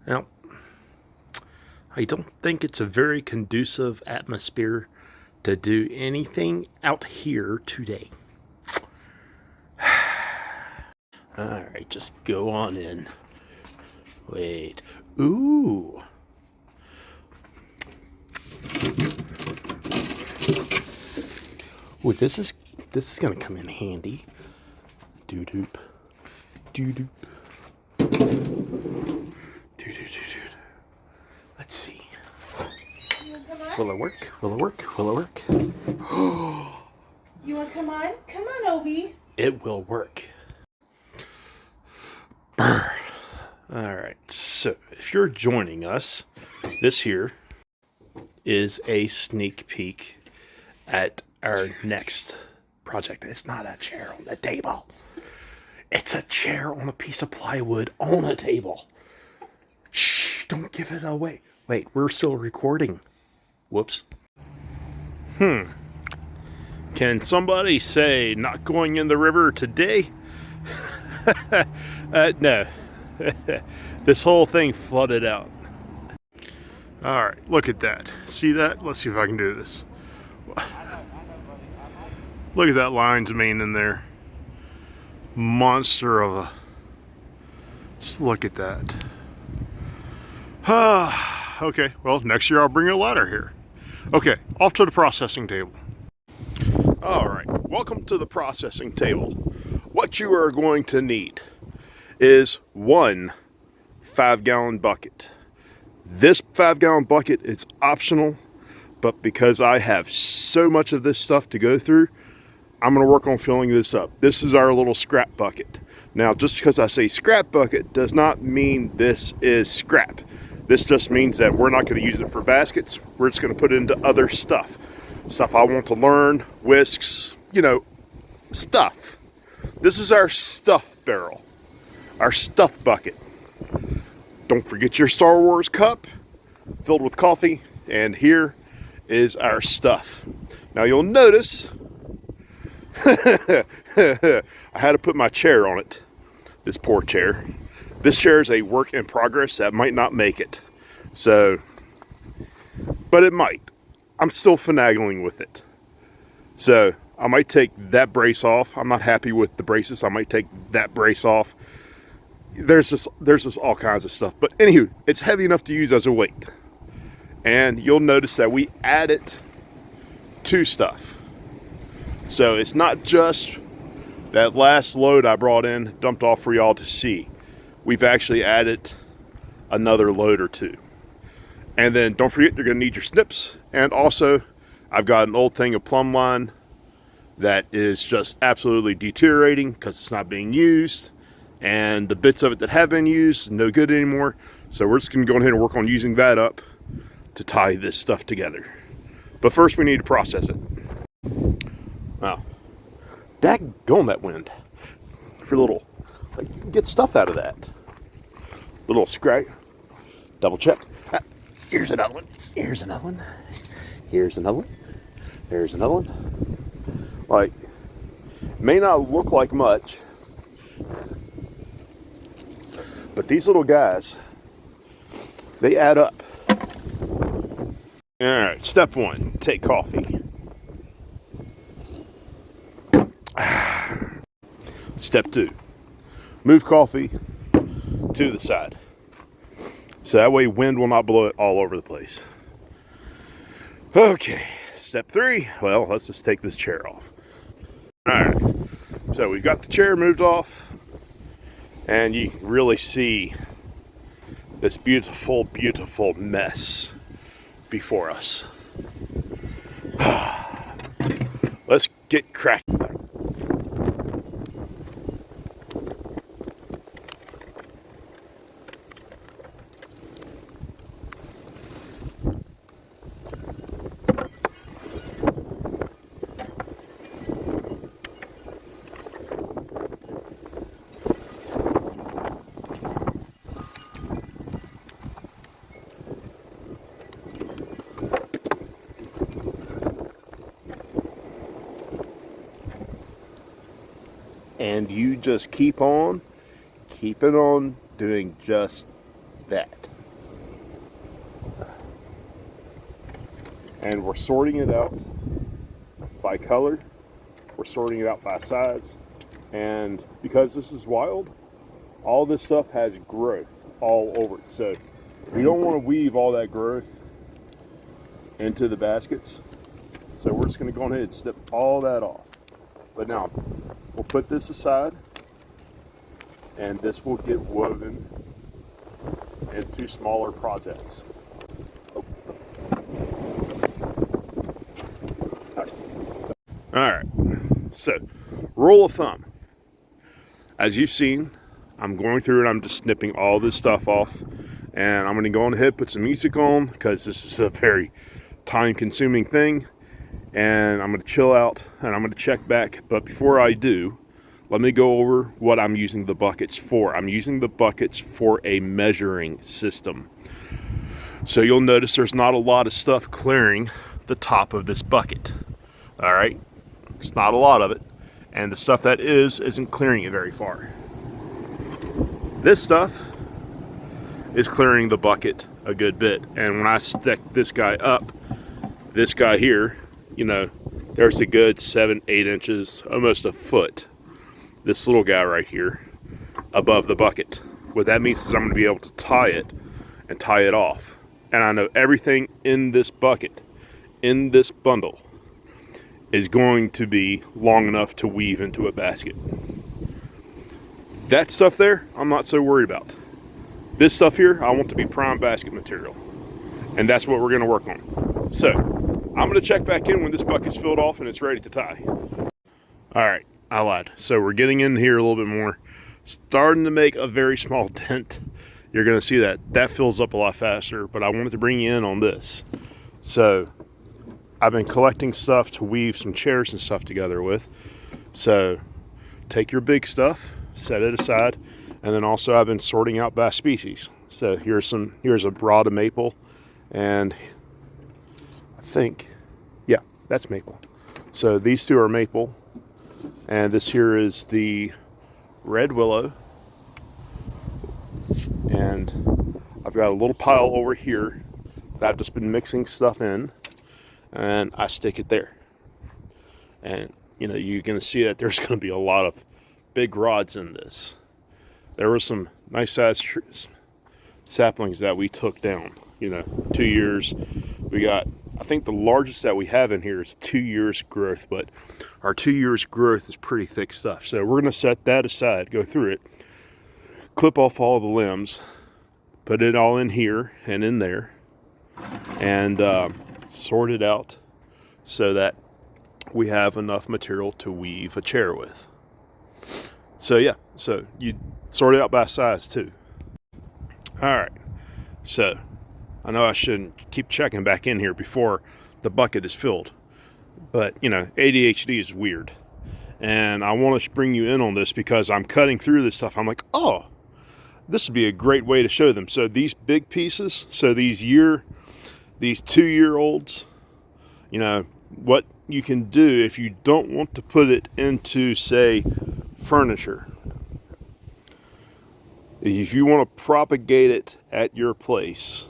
Now, I don't think it's a very conducive atmosphere to do anything out here today. Alright, just go on in. Wait. Ooh. Ooh, this is gonna come in handy. Doo-doop. Doo-doop. Doo-doo-doo-doo. Let's see. Will it work? Will it work? Will it work? You want to come on? Come on, Obi. It will work. Brr. All right. So, if you're joining us, this here is a sneak peek at our next project. It's not a chair on the table. It's a chair on a piece of plywood on a table. Shh, don't give it away. Wait, we're still recording. Whoops. Can somebody say not going in the river today? No. This whole thing flooded out. Alright, look at that. See that? Let's see if I can do this. Look at that lion's mane in there. Monster of a... Just look at that. Okay, well, next year I'll bring a ladder here. Okay, off to the processing table. Alright, welcome to the processing table. What you are going to need is one 5-gallon bucket. This 5-gallon bucket is optional, but because I have so much of this stuff to go through, I'm going to work on filling this up. This is our little scrap bucket. Now, just because I say scrap bucket does not mean this is scrap. This just means that we're not going to use it for baskets. We're just going to put it into other stuff. Stuff I want to learn, whisks, you know, stuff. This is our stuff barrel, our stuff bucket. Don't forget your Star Wars cup filled with coffee, and here is our stuff. Now you'll notice I had to put my chair on it. This poor chair. This chair is a work in progress that might not make it. So, but it might. I'm still finagling with it. So, I might take that brace off. I'm not happy with the braces. I might take that brace off. There's just all kinds of stuff. But anywho, it's heavy enough to use as a weight. And you'll notice that we added two stuff. So it's not just that last load I brought in, dumped off for y'all to see. We've actually added another load or two. And then don't forget you're going to need your snips. And also, I've got an old thing of plumb line that is just absolutely deteriorating because it's not being used. And the bits of it that have been used, no good anymore. So we're just going to go ahead and work on using that up to tie this stuff together. But first we need to process it. Wow. Daggone that wind. For a little, like, get stuff out of that. Little scrape. Double check. Ah, here's another one. Here's another one. Here's another one. There's another one. Like, may not look like much, but these little guys, they add up. Alright, step one, take coffee. Step two, move coffee to the side. So that way wind will not blow it all over the place. Okay, step three, well, let's just take this chair off. Alright, so we've got the chair moved off, and you can really see this beautiful, beautiful mess before us. Let's get cracking. And you just keep on keeping on doing just that. And we're sorting it out by color. We're sorting it out by size. And because this is wild, all this stuff has growth all over it. So we don't want to weave all that growth into the baskets. So we're just going to go ahead and snip all that off. But now we'll put this aside, and this will get woven into smaller projects. Alright, so rule of thumb. As you've seen, I'm going through and I'm just snipping all this stuff off, and I'm going to go on ahead, put some music on, because this is a very time consuming thing, and I'm going to chill out and I'm going to check back. But before I do, let me go over what I'm using the buckets for. I'm using the buckets for a measuring system. So you'll notice there's not a lot of stuff clearing the top of this bucket. All right, there's not a lot of it, and the stuff that isn't clearing it very far. This stuff is clearing the bucket a good bit, and when I stick this guy up, this guy here, you know, there's a good 7-8 inches, almost a foot, this little guy right here above the bucket. What that means is I'm going to be able to tie it and tie it off, and I know everything in this bucket, in this bundle, is going to be long enough to weave into a basket. That stuff there, I'm not so worried about. This stuff here, I want to be prime basket material, and that's what we're going to work on. So I'm going to check back in when this bucket's filled off and it's ready to tie. All right, I lied. So we're getting in here a little bit more, starting to make a very small dent. You're going to see that fills up a lot faster, but I wanted to bring you in on this. So I've been collecting stuff to weave some chairs and stuff together with. So take your big stuff, set it aside, and then also I've been sorting out by species. So here's a rod of maple, and I think, yeah, that's maple. So these two are maple, and this here is the red willow, and I've got a little pile over here that I've just been mixing stuff in, and I stick it there. And you know, you're going to see that there's going to be a lot of big rods in this. There were some nice sized saplings that we took down, you know, 2 years. We got, I think the largest that we have in here is 2 years growth, but our 2 years growth is pretty thick stuff. So we're going to set that aside, go through it, clip off all the limbs, put it all in here and in there, and sort it out so that we have enough material to weave a chair with. So yeah, so you sort it out by size too. All right, so I know I shouldn't keep checking back in here before the bucket is filled, but you know, ADHD is weird, and I want to bring you in on this because I'm cutting through this stuff. I'm like, oh, this would be a great way to show them. So these big pieces, so these 2-year-olds, you know, what you can do if you don't want to put it into, say, furniture. If you want to propagate it at your place,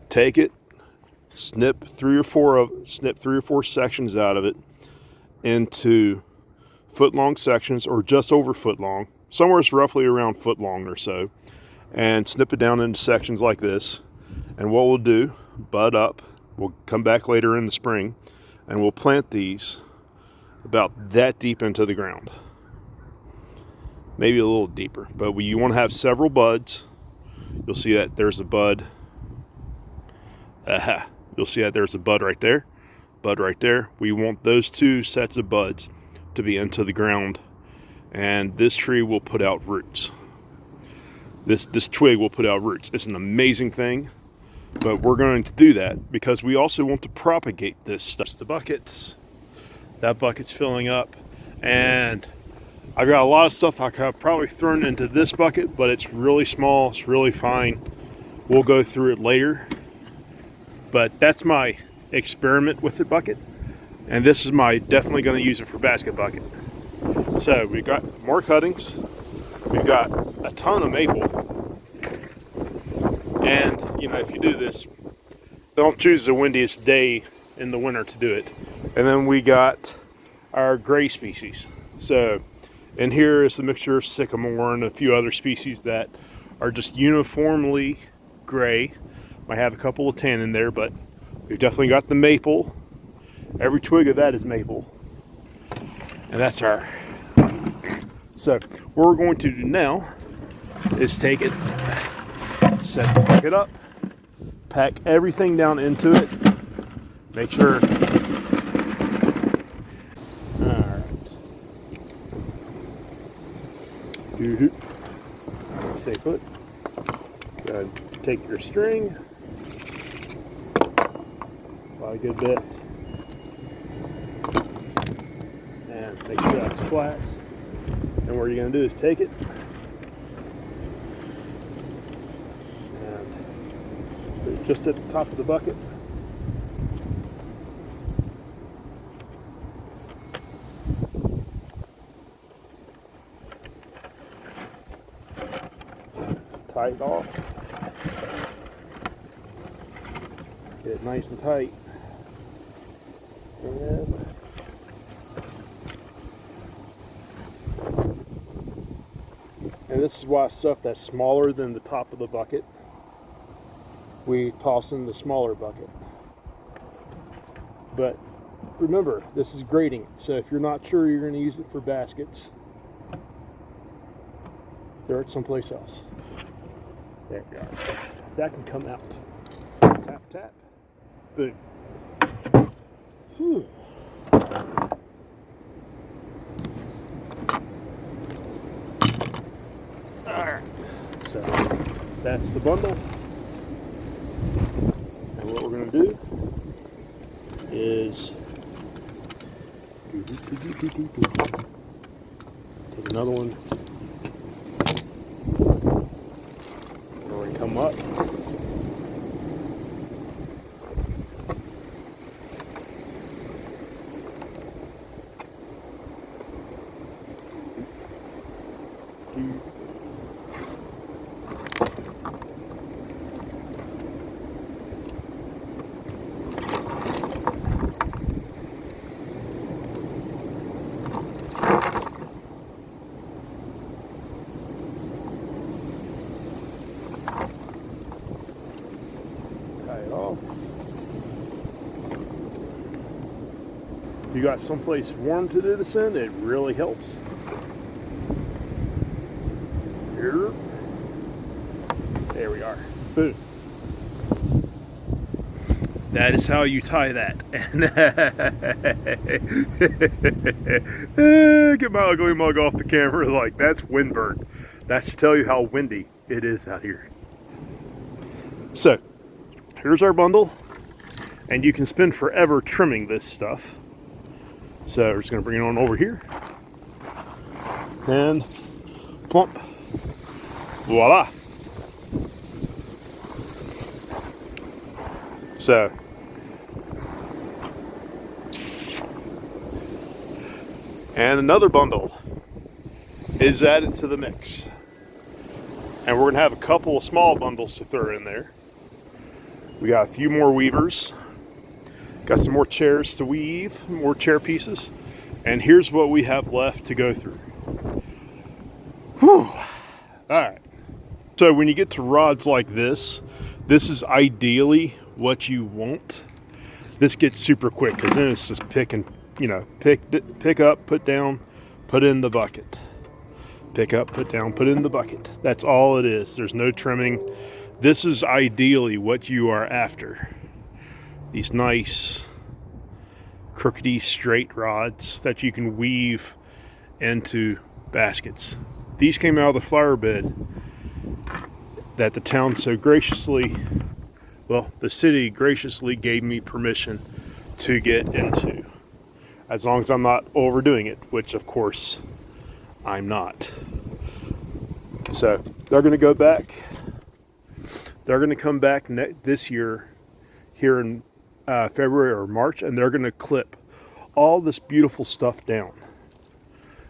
take it, snip 3 or 4 sections out of it into foot-long sections, or just over foot-long, somewhere it's roughly around foot-long or so, and snip it down into sections like this. And what we'll do, bud up, we'll come back later in the spring, and we'll plant these about that deep into the ground. Maybe a little deeper, but you want to have several buds. You'll see that there's a bud. Aha. You'll see that there's a bud right there. Bud right there. We want those 2 sets of buds to be into the ground, and this tree will put out roots. This twig will put out roots. It's an amazing thing, but we're going to do that because we also want to propagate this stuff. The buckets. That bucket's filling up, and I've got a lot of stuff I could have probably thrown into this bucket, but it's really small, it's really fine. We'll go through it later. But that's my experiment with the bucket, and this is my definitely going to use it for basket bucket. So we've got more cuttings, we've got a ton of maple, and you know, if you do this, Don't choose the windiest day in the winter to do it. And then we got our gray species. So in here is the mixture of sycamore and a few other species that are just uniformly gray. Might have a couple of tan in there, but we've definitely got the maple. Every twig of that is maple. And that's our. So what we're going to do now is take it, set the bucket up, pack everything down into it, make sure. Alright. Stay put. Go ahead and take your string, apply a good bit, and make sure that's flat. And what you're going to do is take it and put it just at the top of the bucket. Tie it off. Get it nice and tight. And this is why stuff that's smaller than the top of the bucket, we toss in the smaller bucket. But remember, this is grading, so if you're not sure you're going to use it for baskets, throw it someplace else. There we are. That can come out. Tap, tap. Boom. Whew. Alright. So that's the bundle. And what we're going to do is take another one. We're going to come up. Off. If you got someplace warm to do this in, it really helps. Here. There we are. Boom. That is how you tie that. Get my ugly mug off the camera. Like, that's windburn. That should tell you how windy it is out here. So here's our bundle, and you can spend forever trimming this stuff. So we're just going to bring it on over here, and plump, voila. So and another bundle is added to the mix, and we're going to have a couple of small bundles to throw in there. We got a few more weavers, got some more chairs to weave, more chair pieces, and here's what we have left to go through. Whew. Alright, so when you get to rods like this is ideally what you want. This gets super quick because then it's just pick up, put down, put in the bucket. Pick up, put down, put in the bucket. That's all it is. There's no trimming. This is ideally what you are after. These nice, crookedy, straight rods that you can weave into baskets. These came out of the flower bed that the town so graciously, well, the city graciously gave me permission to get into. As long as I'm not overdoing it, which of course I'm not. So they're going to go back. They're going to come back this year, here in February or March, and they're going to clip all this beautiful stuff down.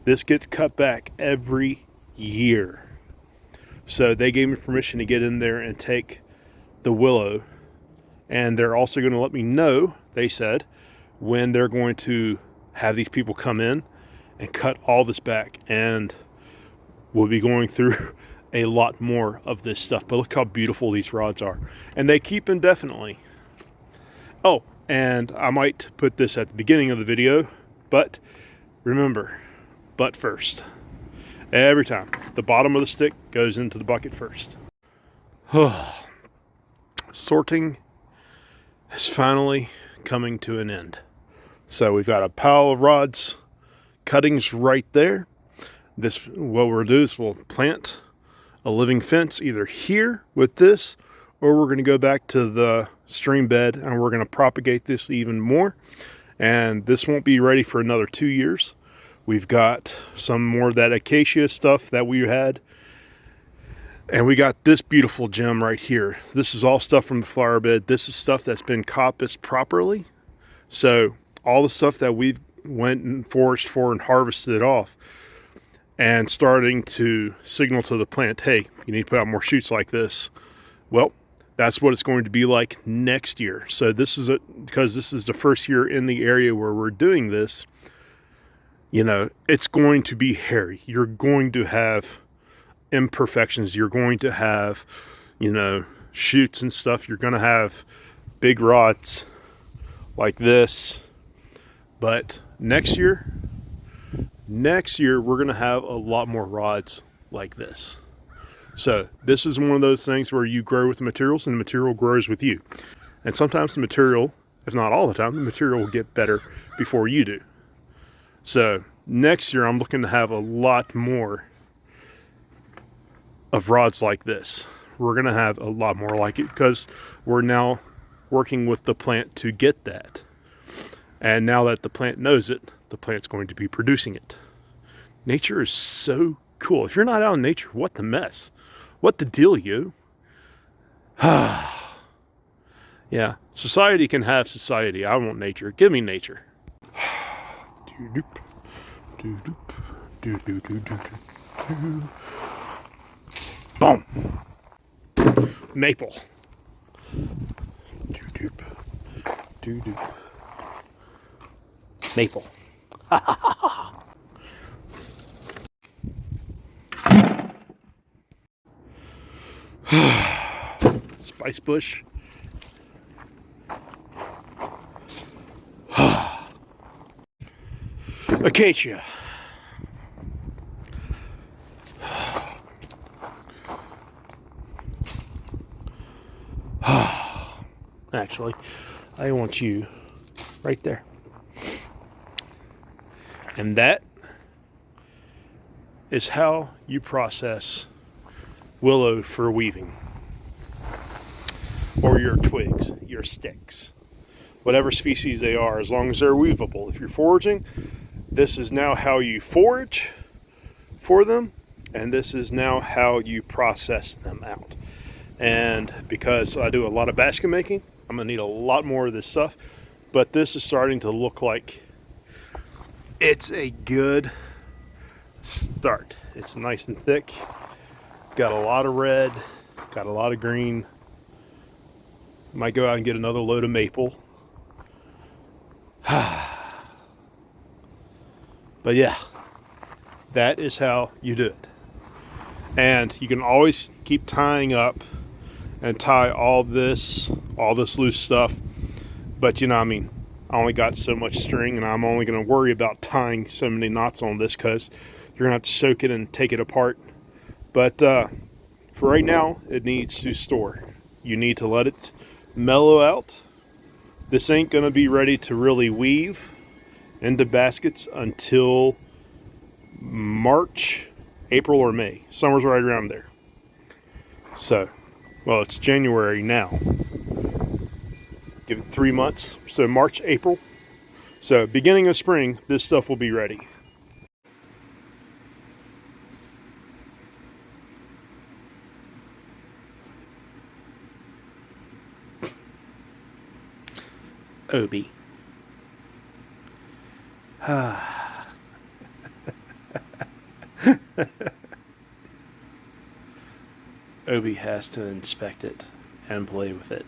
This gets cut back every year. So they gave me permission to get in there and take the willow And they're also going to let me know, they said, when they're going to have these people come in and cut all this back. And we'll be going through a lot more of this stuff. But look how beautiful these rods are. And they keep indefinitely. Oh, and I might put this at the beginning of the video, but remember, butt first. Every time. The bottom of the stick goes into the bucket first. Sorting is finally coming to an end. So we've got a pile of rods, cuttings right there. What we'll do is we'll plant a living fence either here with this, or we're going to go back to the stream bed and we're going to propagate this even more. And this won't be ready for another 2 years. We've got some more of that acacia stuff that we had. And we got this beautiful gem right here. This is all stuff from the flower bed. This is stuff that's been coppiced properly. So all the stuff that we've went and foraged for and harvested off and starting to signal to the plant, hey, you need to put out more shoots like this. Well, that's what it's going to be like next year. So this is because this is the first year in the area where we're doing this, you know, it's going to be hairy. You're going to have imperfections. You're going to have, you know, shoots and stuff. You're going to have big rods like this. But next year we're going to have a lot more rods like this. So this is one of those things where you grow with the materials and the material grows with you. And sometimes the material, if not all the time, the material will get better before you do. So next year I'm looking to have a lot more of rods like this. We're going to have a lot more like it because we're now working with the plant to get that. And now that the plant knows it, the plant's going to be producing it. Nature is so cool. If you're not out in nature, what the mess? What the deal, you? Yeah, society can have society. I want nature. Give me nature. Boom. Maple. Maple. Spice bush. Acacia. Actually, I want you right there. And that is how you process willow for weaving. Or your twigs, your sticks. Whatever species they are, as long as they're weavable. If you're foraging, this is now how you forage for them, and this is now how you process them out. And because I do a lot of basket making, I'm gonna need a lot more of this stuff, but this is starting to look like it's a good start. It's nice and thick, got a lot of red, got a lot of green. Might go out and get another load of maple. But yeah, that is how you do it. And you can always keep tying up and tie all this loose stuff. But you know, I mean, I only got so much string, and I'm only going to worry about tying so many knots on this because you're going to have to soak it and take it apart. But for right now, it needs to store. You need to let it mellow out. This ain't going to be ready to really weave into baskets until March, April, or May. Summer's right around there. So, well, it's January now. Give it 3 months. So March, April. So beginning of spring, this stuff will be ready. Obi. Obi has to inspect it and play with it.